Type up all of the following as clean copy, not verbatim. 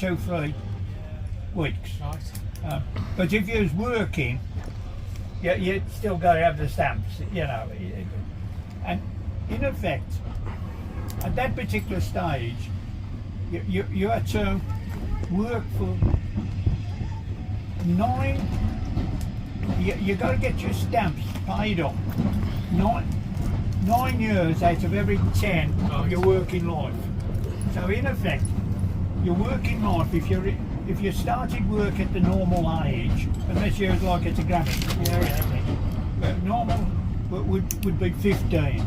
2-3 weeks. Right. But if you was working, you still got to have the stamps, you know. And in effect, at that particular stage, you had to work for 9. You got to get your stamps paid off 9 years out of every 10 of your working life. So in effect, your working life, if you started work at the normal age, unless you was like at a grammar school or anything, but normal would be 15.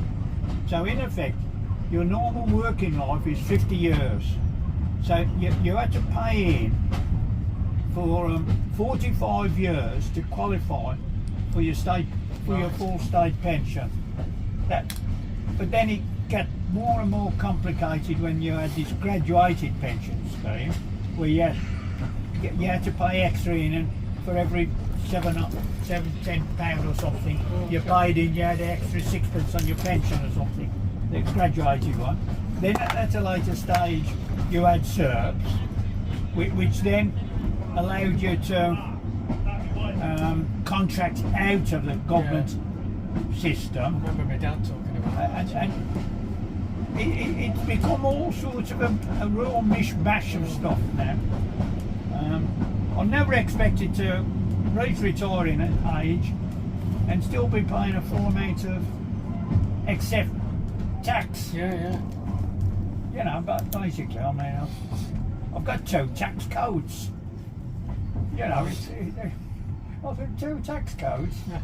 So in effect, your normal working life is 50 years. So you had to pay in for 45 years to qualify for your your full state pension. But then it got more and more complicated when you had this graduated pension scheme, where you had to pay extra in, and for every £10 or something you paid in, you had an extra 6pence on your pension or something, the graduated one. Then at a later stage you had SERPs, which then allowed you to contract out of the government system. I remember my dad talking about that. And it's become all sorts of a real mishmash of stuff now. I never expected to reach retiring age and still be paying a full amount of except tax. Yeah. You know, but basically, I mean, I've got 2 tax codes. You know, I've got 2 tax codes. Yeah.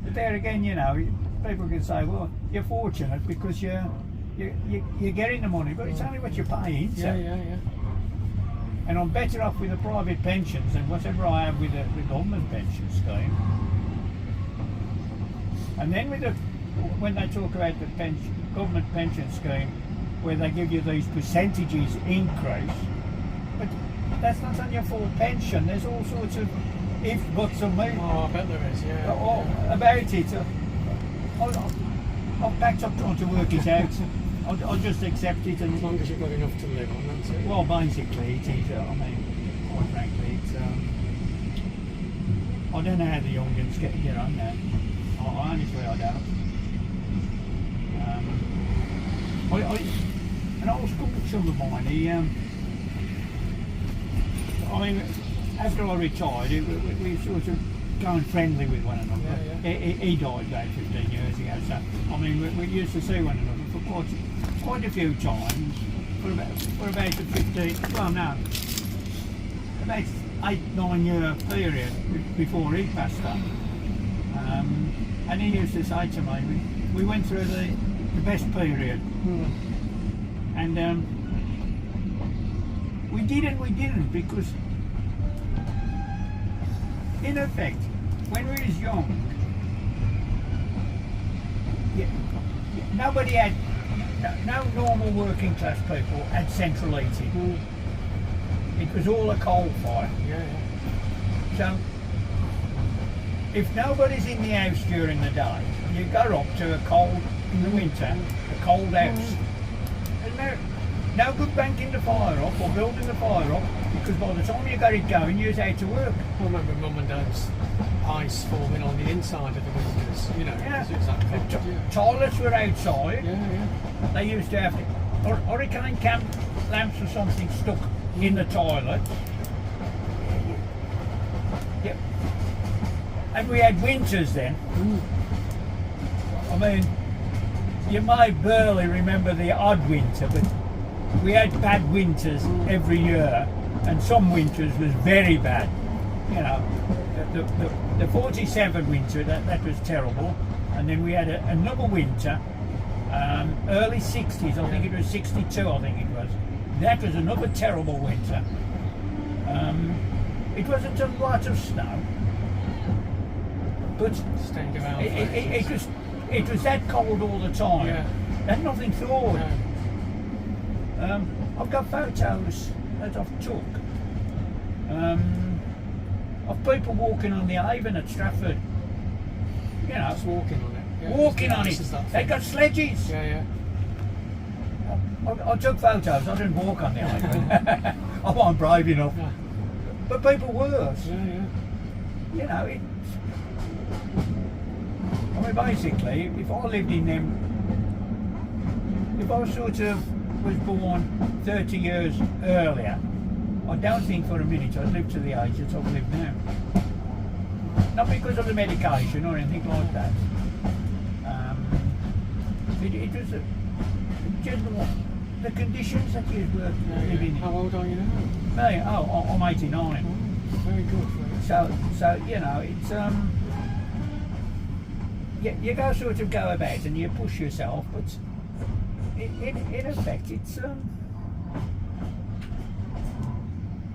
But there again, you know, people can say, well, you're fortunate because you're getting the money, but it's only what you're paying. So. Yeah. And I'm better off with the private pensions than whatever I have with the government pension scheme. And then when they talk about the government pension scheme, where they give you these percentages increase, but that's not on your full pension. There's all sorts of if, buts, and maybe. Oh, I bet there is, yeah. All about it. I've packed up trying to work it out. I'll just accept it. And as long as you've got enough to live on, that's it. Well, basically, it is. I mean, quite frankly, it's. I don't know how the youngins get on now. Honestly, I don't. An old school chum of mine, I mean, after I retired, we sort of going friendly with one another. Yeah. He died about 15 years ago, so I mean, we used to see one another for quite a few times, for about a 15, well no, about 8-9 year period before he passed on. And he used to say to me, we went through the best period. And we didn't because in effect when we was young, nobody had, no normal working class people had central heating. It was all a coal fire. So if nobody's in the house during the day, you go up to a cold, in the winter, a cold house. And no good banking the fire up or building the fire up, because by the time you got it going, you was out to work. I remember Mum and Dad's ice forming on the inside of the windows, you know, because it was that cold. Toilets were outside. Yeah. They used to have hurricane camp lamps or something stuck in the toilet. Yep. And we had winters then. I mean, you may barely remember the odd winter, but we had bad winters every year, and some winters was very bad. You know, the 47 winter, that was terrible, and then we had another winter, early 60s, I think it was 62, I think it was. That was another terrible winter. It wasn't a lot of snow, but it was that cold all the time. And nothing thawed. I've got photos that I've took of people walking on the Avon at Stratford. You know, just walking on it. Walking on it. They got sledges. I took photos. I didn't walk on the island. I wasn't brave enough. Yeah. But people were. Yeah. You know, it. I mean, basically, if I lived in them, if I sort of was born 30 years earlier, I don't think for a minute I'd live to the age that I've lived now. Not because of the medication or anything like that. It was general, the conditions that you were living in. How old are you now? Me? Oh, I'm 89. Oh, very good. So you know, it's you go sort of go about and you push yourself, but in effect, it's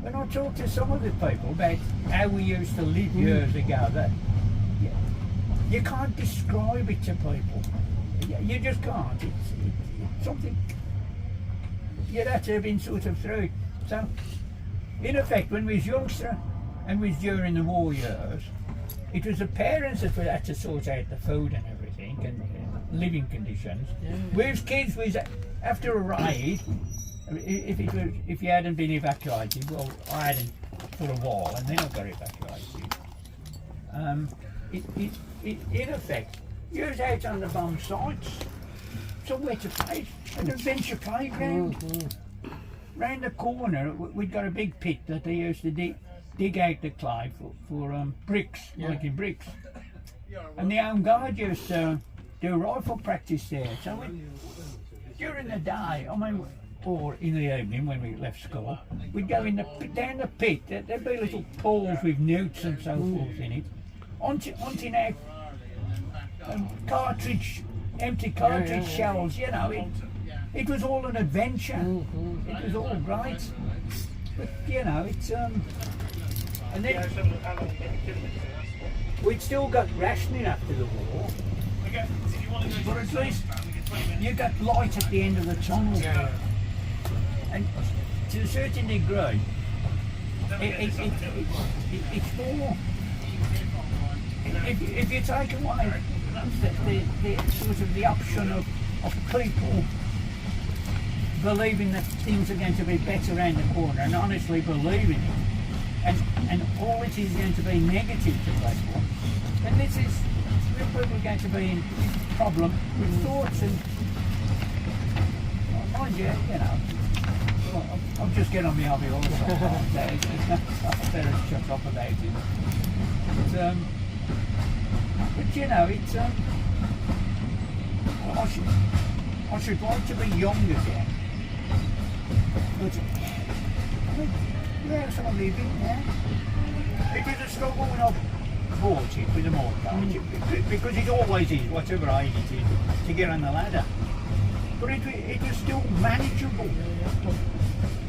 when I talk to some of the people about how we used to live years ago, that you can't describe it to people. You just can't. It's something you'd have to have been sort of through. So, in effect, when we was youngster and we was during the war years, it was the parents that would have to sort out the food and everything and living conditions. Yeah. Whereas kids was after a raid, if you hadn't been evacuated, well, I hadn't for a while, and then I got evacuated. In effect, you was out on the bomb sites, somewhere to play, an adventure playground. Round the corner, we'd got a big pit that they used to dig out the clay for bricks, making bricks. And the Home Guard used to do rifle practice there. So during the day, I mean, or in the evening when we left school, we'd go in down the pit. There'd be little pools with newts and so forth in it. Hunting out empty cartridge shells. You know, it was all an adventure. It was all great. But you know, it's and then we'd still got rationing after the war. But at least you got light at the end of the tunnel. And to a certain degree, it's more. If you take away the sort of the option of people believing that things are going to be better around the corner and honestly believing it, and all it is going to be negative to people, then this is real people are going to be in problem with thoughts and mind you know. I'm just getting on my hobby all the time. I better shut up about it. But you know, it's I should like to be young again. But where else am I living now? It was a struggle when I bought it with the mortgage, because it always is, whatever age it is, to get on the ladder. But it was still manageable.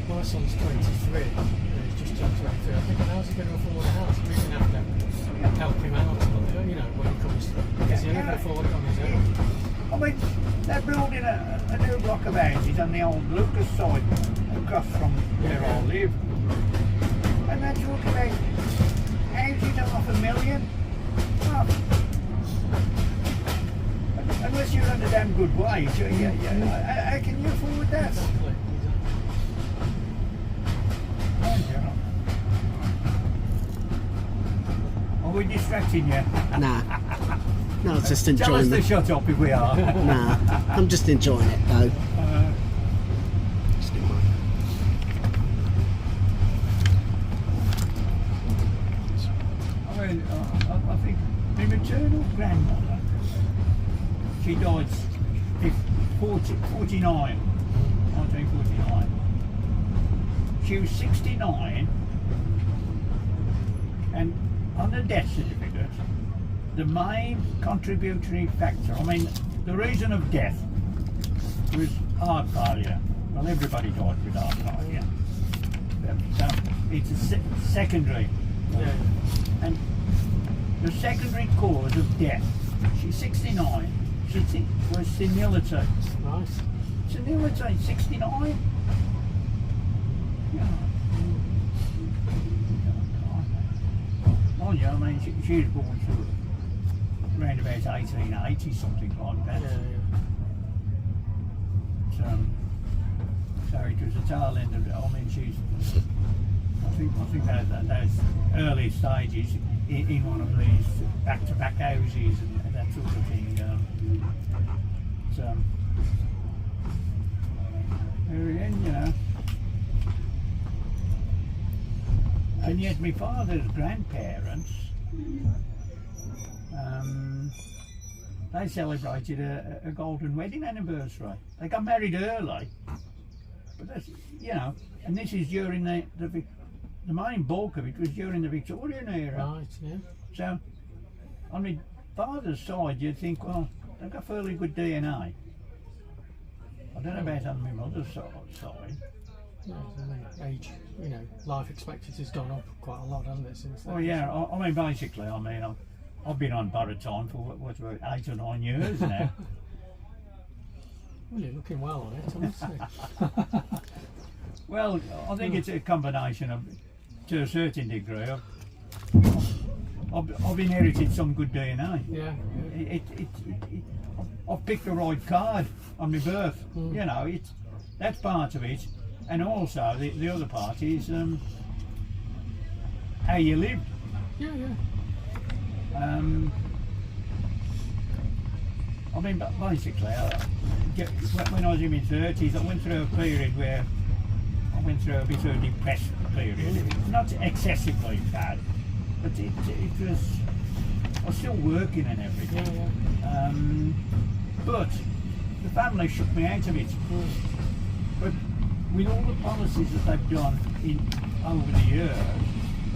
My son's 23, he's just turned 23. I think, how's he going to afford a house? We're going to have to help him out, you know, when he comes to it. Because he'll never afford it on his own. I mean, they're building a new block of houses on the old Lucas side, across from where I live. And they're talking about houses at $500,000. Unless you're on a damn good wage, how can you afford that? Exactly. Are we distracting you? Nah. No, I was just Tell us enjoying to it. shut up if we are. Nah, I'm just enjoying it though. Just enjoying it. I mean, I think my maternal grandmother, she died 1949. She was 69, and on the death certificate, the main contributory factor, I mean, the reason of death was heart failure. Well, everybody died with heart failure. So it's a secondary. Yeah. And the secondary cause of death, she's 69, was senility. Nice. Senility, 69? Yeah. Oh yeah, I mean, she was born through around about 1880, something like that. Yeah. So, So it was a tail end of it. I mean, I think that those early stages in one of these back-to-back houses and that sort of thing. Again, you know. And yet my father's grandparents, they celebrated a golden wedding anniversary. They got married early, but that's, you know, and this is during the main bulk of it was during the Victorian era. Right, yeah. So, on my father's side, you'd think, well, they've got fairly good DNA. I don't know about on my mother's side. Yeah, I mean, age, you know, life expectancy's gone up quite a lot, hasn't it, since then? Well, yeah, I mean, basically, I mean, I've been on borrowed time for what's about 8 or 9 years now. Well, you're looking well on it, honestly. Well, I think it's a combination of, to a certain degree, I've inherited some good DNA. Yeah. I've picked the right card on my birth. You know, that's part of it, and also the other part is how you lived. Yeah, yeah. I mean, basically, when I was in my 30s, I went through a period where I went through a bit of a depressed period. Not excessively bad, but it was. I was still working and everything. Yeah, yeah. But the family shook me out of it. But with all the policies that they've done over the years,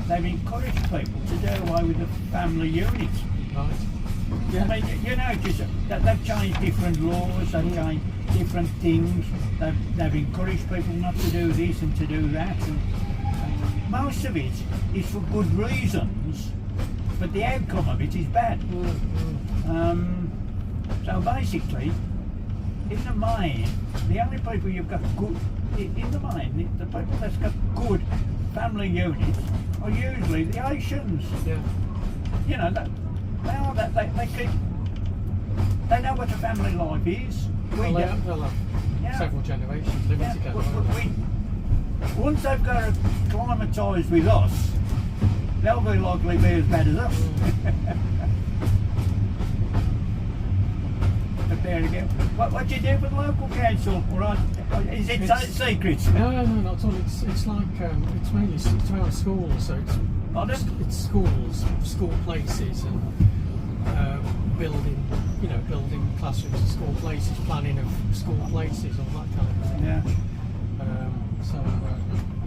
they've encouraged people to do away with the family unit. Right. Yeah. I mean, you notice that they've changed different laws, they've changed different things, they've encouraged people not to do this and to do that. And most of it is for good reasons, but the outcome of it is bad. So basically, in the main, the only people you've got good, in the main, the people that's got good family units are usually the Asians. Yeah. You know, they know what a family life is. We don't. They'll have Yeah. several generations living Yeah, together. once they've got acclimatised with us, they'll be likely to be as bad as us. But there again, what do you do for the local council? Right? Is it secret? No, not at all. It's like it's mainly it's around schools, so it's schools, school places, and building classrooms and school places, planning of school places, all that kind of thing. Yeah.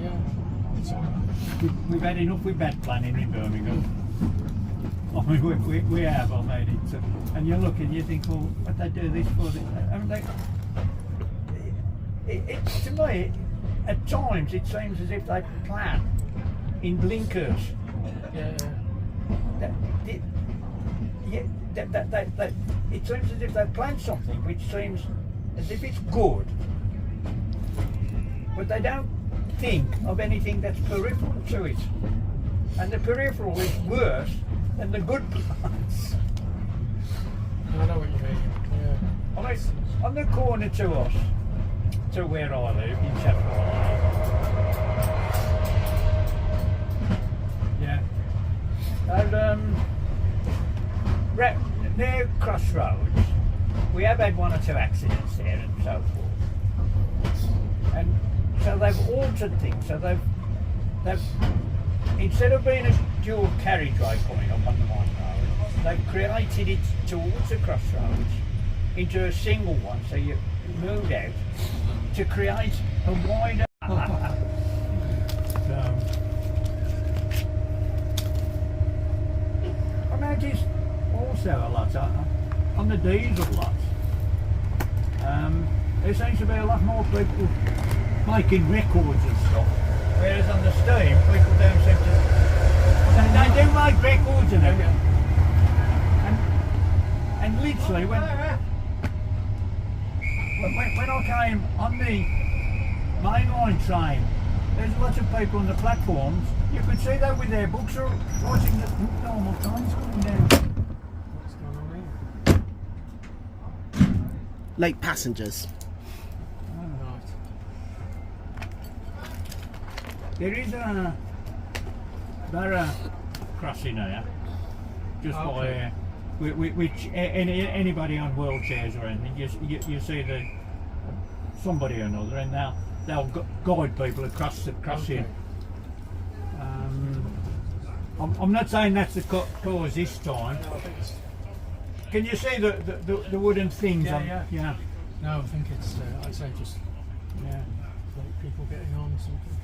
Yeah, it's all right. We've had enough with bad planning in Birmingham. I mean, we have. I made it. So, and you look and you think, well, what they do this for? I mean, to me, at times it seems as if they plan in blinkers. It seems as if they plan something which seems as if it's good, but they don't think of anything that's peripheral to it, and the peripheral is worse than the good parts. I know what you mean. Yeah. I mean, on the corner to us, to where I live in Sheffield. Yeah. And near Crossroads, we have had 1 or 2 accidents there and so forth. And so they've altered things. So they've instead of being a dual carriageway coming up on the main road, they've created it towards the Crossroads into a single one. So you moved out to create a wider. I noticed also a lot on the diesel lot. There seems to be a lot more people making records and stuff, whereas on the steam people don't seem to. They do make records and everything. And literally when I came on the mainline train, there's lots of people on the platforms. You could see that with their books or watching the normal trains coming down. What's going on here? Late passengers. Right. There is a barra crossing here, just by which anybody on wheelchairs or anything, you see somebody or another, and they'll guide people across the crossing. I'm not saying that's the cause this time. Can you see the wooden things? Yeah. No, I think it's, I'd say just like people getting on or something.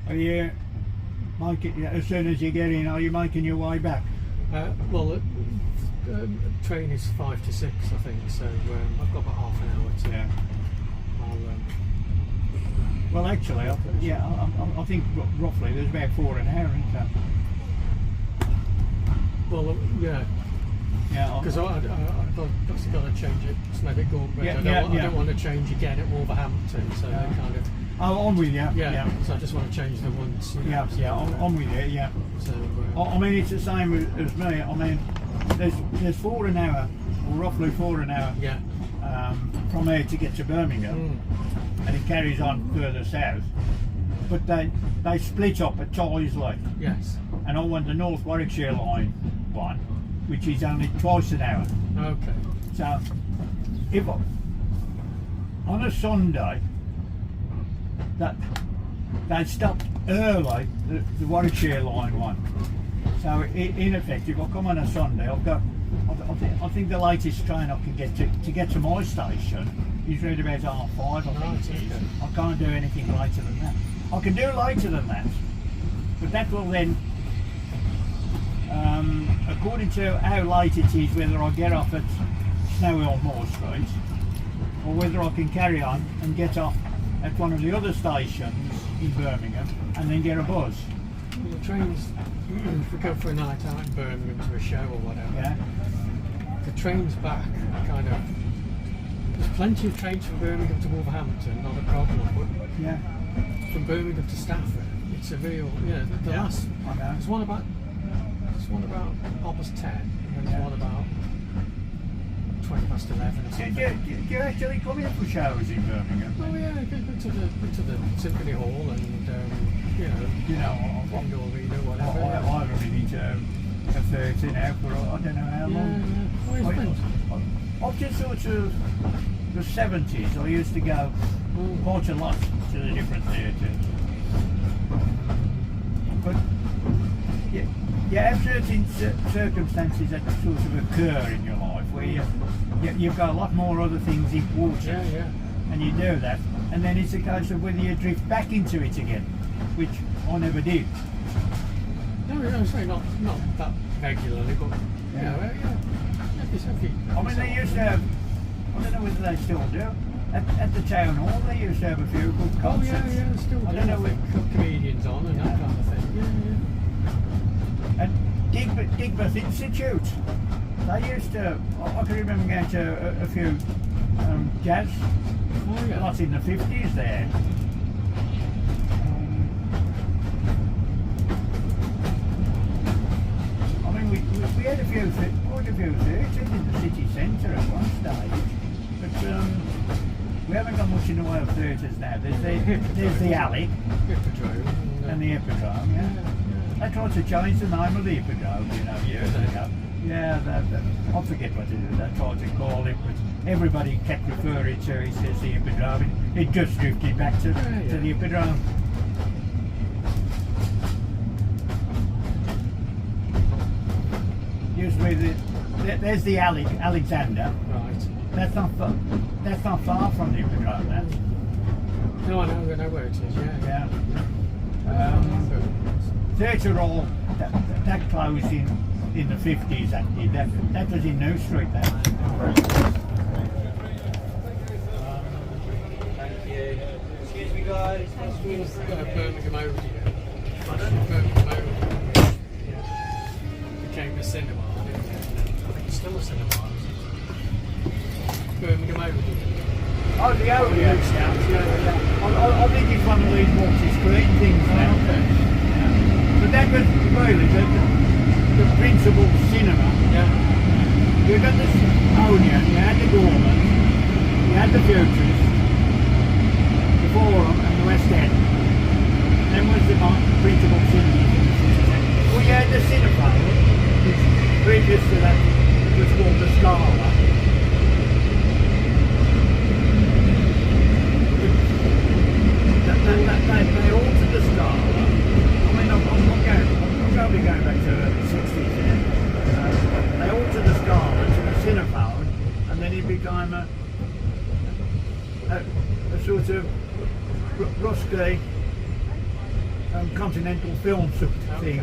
Are you making, as soon as you get in, are you making your way back? Well, train is 5 to 6, I think, so I've got about half an hour to. Yeah. Well, actually, I think roughly there's about 4 an hour, isn't there? Well, yeah. Yeah. Because I've got to change it to make it go. But I don't want to change again at Wolverhampton, so they kind of. Oh, I'm with you. Yeah. So I just want to change the ones. I'm with you. Yeah. So. I mean, it's the same as me. I mean, there's 4 an hour, or roughly 4 an hour. Yeah. From here to get to Birmingham, and it carries on further south. But they split up at Tisley. Yes. And I want the North Warwickshire line one, which is only twice an hour. Okay. So, if on a Sunday, that they stopped early, the Warwickshire line one. So in effect, if I come on a Sunday, I think the latest train I can get to my station is really about 5:30. I think it is. I can't do anything later than that. I can do later than that, but that will then, according to how late it is, whether I get off at Snowy or Moore Street, or whether I can carry on and get off at one of the other stations in Birmingham and then get a bus. Well, the trains, if we go for a night out in Birmingham to a show or whatever, the trains back kind of. There's plenty of trains from Birmingham to Wolverhampton, not a problem. But from Birmingham to Stafford, it's a real. The last. There's one about 10:30, and there's one about 11 or something. Do you actually come in for shows in Birmingham? Oh yeah, go to the Symphony Hall and indoor arena, whatever. I've been into a 30 now for I don't know how long. Up to sort of the 70s, I used to go quite a lot to the different theatres. But you have certain circumstances that sort of occur in your life where you've got a lot more other things important, and you do that, and then it's a case of whether you drift back into it again, which I never did. No, sorry, not that regularly, but I mean, they used to have, I don't know whether they still do, at the town hall they used to have a few good concerts. Still I don't know with comedians on and that kind of thing. And Digbeth Institute, they used to, I can remember going to a few jazz, lots in the 50s there. I mean, we had quite a few theatres in the city centre at one stage, but we haven't got much in the way of theatres now. There's the Alley and the Hippodrome, They tried to change the name of the Hippodrome, years ago. I forget what they tried to call it, but everybody kept referring to it as the Hippodrome. It just drifted back to the Hippodrome. Used to be there's the Alexander. Right. That's not far from the Hippodrome. That. No, I know where it is. Yeah. Theatre Hall that closed in the 50s. That was in New Street. That. Thank you. Excuse me, guys. Birmingham Odeon. Birmingham Odeon. Became the cinema. I think it's still a cinema. Birmingham Odeon. Oh, the Odeon. I think it's one of these multi-screen things now. Okay. But that was really the principal cinema. Yeah. You got the Odeon, you had the Gorman, you had the Futures, the Forum and the West End. Then was the principal cinema. Well, you had the Cinephone, which previous to that was called the Scala. They altered the Scala. I mean, I'm probably going back to the early 60s here. They altered the Scala to the Cinephone, and then it became a sort of rusty continental film sort of thing.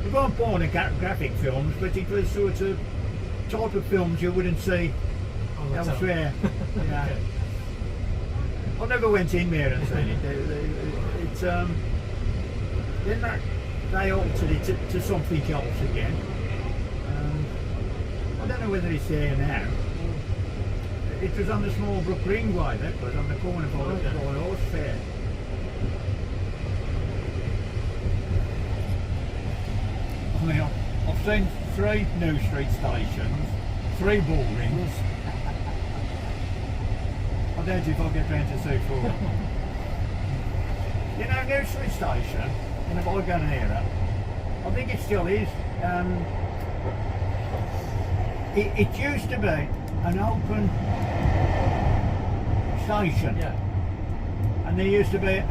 It weren't pornographic films, but it was sort of type of films you wouldn't see elsewhere. Yeah. Okay. I never went in there and seen it. Then they altered it to something else again. I don't know whether it's there now. It was on the Smallbrook Ringway, that was on the corner by the Horse Fair. I mean, I've seen 3 New Street stations, 3 bull rings. I doubt if I'll get round to see 4. You know, New Street Station, in the bygone era, I think it still is. It used to be an open station. Yeah. And there used to be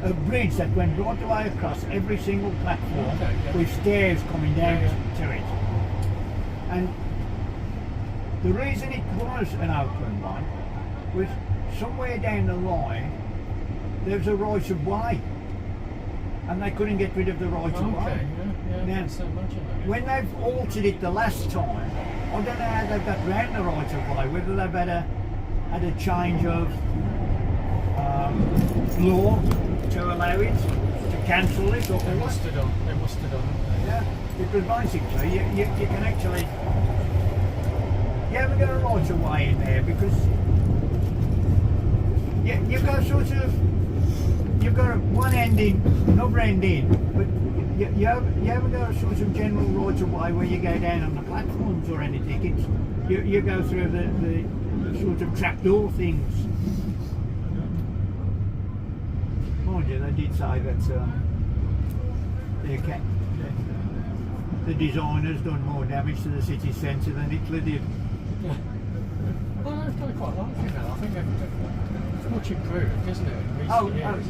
a bridge that went right the way across every single platform with stairs coming down to it. And the reason it was an open one was somewhere down the line there was a right of way and they couldn't get rid of the right of way. Now, so much of it. when they've altered it the last time, I don't know how they've got round the right of way, whether they've had a change of law to allow it, to cancel it, or They must have done. They must have done. yeah, because basically you can actually, you haven't got a right of way in there because you've got sort of, you've got one end in, another end in, but you haven't got a sort of general right of way where you go down on the platforms or anything. It's, you go through the sort of trapdoor things. Mind you, they did say that the designers done more damage to the city centre than Hitler did. Yeah. Well, I quite like it now. I think it's much improved, isn't it? In recent years?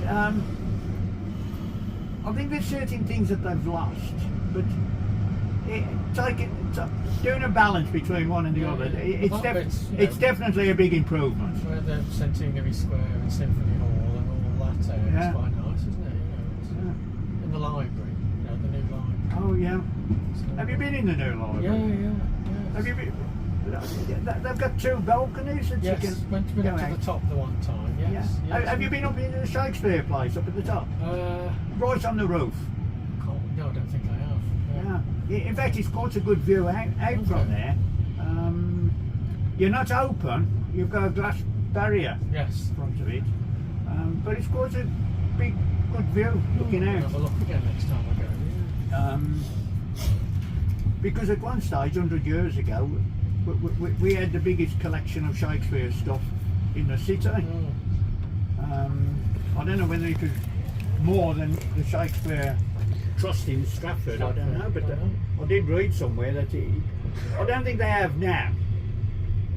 I think there's certain things that they've lost, but doing a balance between one and the other, it's definitely a big improvement. Where the Centenary Square and Symphony Hall and all that area is quite nice, isn't it? You know, in the library, the new library. Oh yeah. So, Have you been in the new library? Yeah. Have you been? They've got 2 balconies that Yes, you can went up to the top the one time. Yes. Yes. Have you been up in the Shakespeare place up at the top? Right on the roof. No, I don't think I have. Yeah. In fact, it's quite a good view out from there. You're not open. You've got a glass barrier Yes. in front of it, but it's quite a big, good view looking I'll out. have a look again next time I go. Because at one stage, 100 years ago, we had the biggest collection of Shakespeare stuff in the city. I don't know whether it was more than the Shakespeare Trust in Stratford, I don't know, but I did read somewhere that I don't think they have now,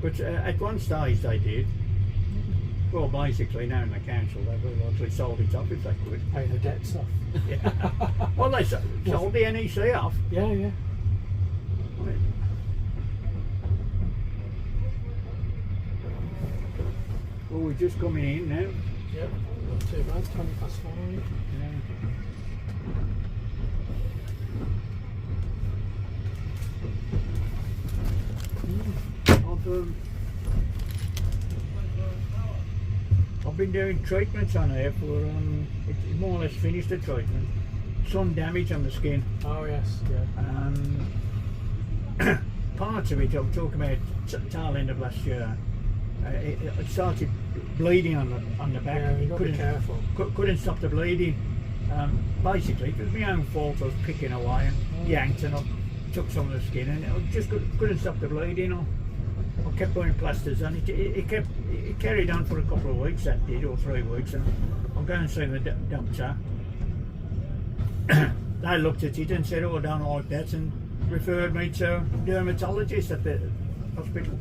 but at one stage they did. Well, basically now in the council they've actually sold it up if they could. Pay the debts off. Yeah. Well, they sold the NEC off. Yeah. Well, we're just coming in now. Yep, not too bad, 20 past 5. Yeah. I've been doing treatments on here for, it's more or less finished the treatment. Sun damage on the skin. Oh yes, yeah. Parts of it, I'm talking about tail end of last year, it started bleeding on the back. Yeah, you've got to be careful. Couldn't stop the bleeding. Basically, it was my own fault. I was picking away and yanked, and I took some of the skin, and I just couldn't stop the bleeding. I kept putting plasters on it. It carried on for a couple of weeks, that did, or 3 weeks, and I'm going to see the doctor. They looked at it and said, oh, I don't like that, and referred me to a dermatologist at the hospital.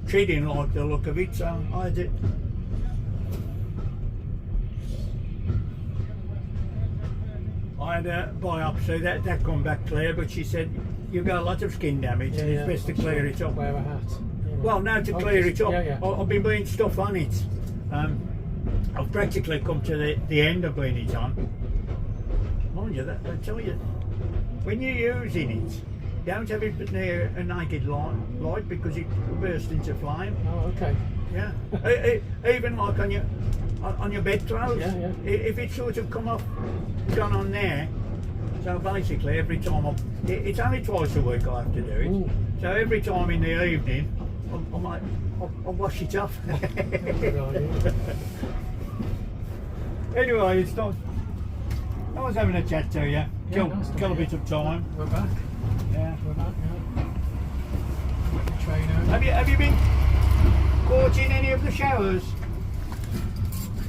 She didn't like the look of it, so I had it. I had a biopsy, that come back clear, but she said, you've got a lot of skin damage, and it's best to clear it up. Wear a hat. Well, now to clear it up, Yeah. I've been putting stuff on it. I've practically come to the end of putting it on. Mind you, I tell you, when you're using it, don't have it near a naked light because it will burst into flame. Oh, okay. Yeah. Even like on your bedclothes. Yeah. If it sort of gone on there, so basically every time it's only twice a week I have to do it. Ooh. So every time in the evening, I'll wash it off. Anyway, it's not. I was having a chat to you. Kill a bit of time. We're back. Yeah. We're back now. Trainer. Have you been caught in any of the showers?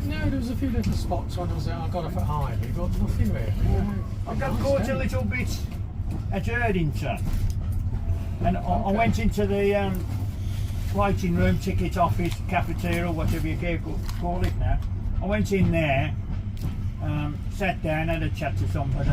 No, there was a few little spots when I got off at Harley, but nothing really. I got caught a little bit at Erdington, and I went into the waiting room, ticket office, cafeteria, whatever you call it now. I went in there, sat down, had a chat to somebody.